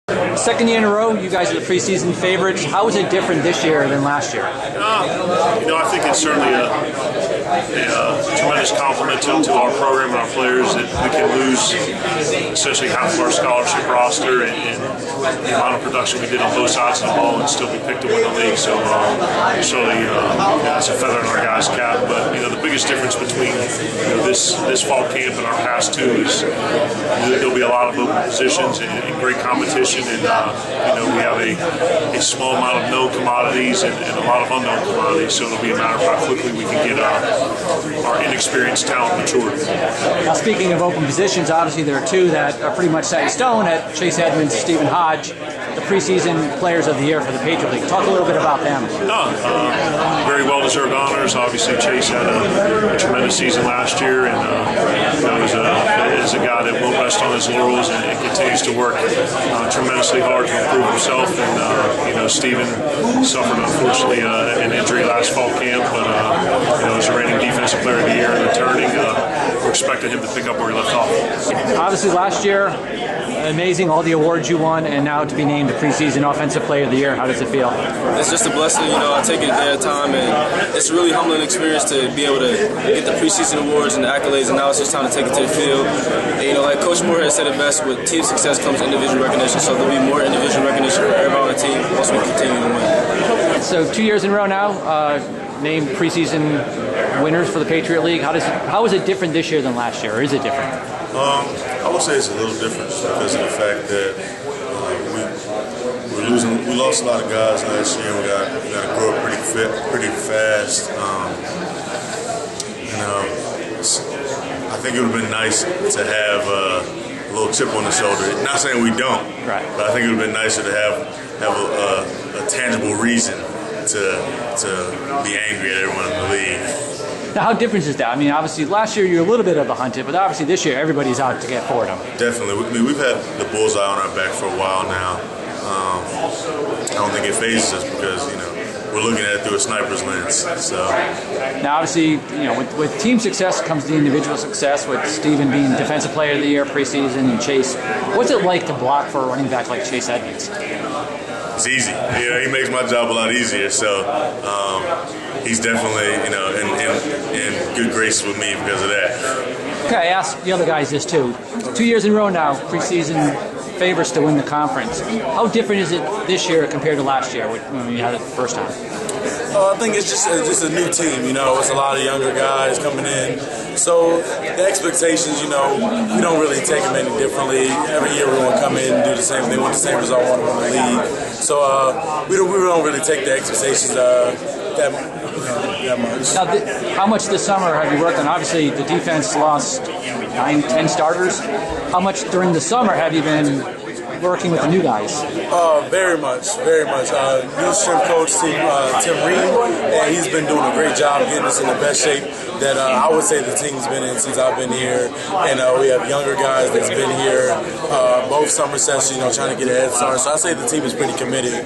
Second year in a row, you guys are the preseason favorites. How is it different this year than last year? I think it's certainly a tremendous compliment to our program and our players that we can lose essentially half of our scholarship roster and the amount of production we did on both sides of the ball and still be picked to win the league. So certainly that's a feather in our guys' cap. But the biggest difference between this fall camp and our past two is there'll be a lot of open positions and great competition, and we have a small amount of known commodities and a lot of unknown commodities. So it'll be a matter of how quickly we can get our inexperienced talent matured. Now, speaking of open positions, obviously there are two that are pretty much set in stone at Chase Edmonds, Stephen Hodge, the preseason players of the year for the Patriot League. Talk a little bit about them. Very well-deserved honors. Obviously, Chase had a tremendous season last year, and is a guy that won't rest on his laurels and continues to work tremendously hard to improve himself. And Stephen suffered, unfortunately, an injury last fall camp, but as a reigning defensive player of the year and returning, we're expecting him to pick up where he left off. Obviously, last year, amazing, all the awards you won, and now to be named the preseason offensive player of the year. How does it feel? It's just a blessing. I take it at a time, and it's a really humbling experience to be able to get the preseason awards and the accolades, and now it's just time to take it to the field. And, like Coach Moorhead said it best, with team success comes individual recognition, so there'll be more individual recognition for everybody on the team once we continue to win. So 2 years in a row now, named preseason winners for the Patriot League. How is it different this year than last year, or is it different? I would say it's a little different because of the fact that we lost a lot of guys last year. We got to grow up pretty fast. I think it would have been nice to have a little chip on the shoulder. Not saying we don't, right, but I think it would have been nicer to have a tangible reason to be angry at everyone in the league. Now, how different is that? I mean, obviously, last year you were a little bit of a hunted, but obviously this year everybody's out to get Fordham. Definitely. We've had the bullseye on our back for a while now. I don't think it phases us because, we're looking at it through a sniper's lens. So now, obviously, with team success comes the individual success, with Stephen being Defensive Player of the Year preseason and Chase. What's it like to block for a running back like Chase Edmonds? It's easy. He makes my job a lot easier. So he's definitely, in good graces with me because of that. Okay, I asked the other guys this too. 2 years in a row now, preseason favorites to win the conference. How different is it this year compared to last year when you had it the first time? I think it's just a new team. It's a lot of younger guys coming in. So the expectations, we don't really take them any differently. Every year we want to come in and do the same thing, want the same result, want to win the league. So we don't really take the expectations that much. Now, how much this summer have you worked on? Obviously, the defense lost 9-10 starters. How much during the summer have you been working with the new guys? Very much. New strength coach Tim Reed, and he's been doing a great job getting us in the best shape that I would say the team's been in since I've been here. And we have younger guys that's been here both summer sessions, trying to get a head start. So I say the team is pretty committed.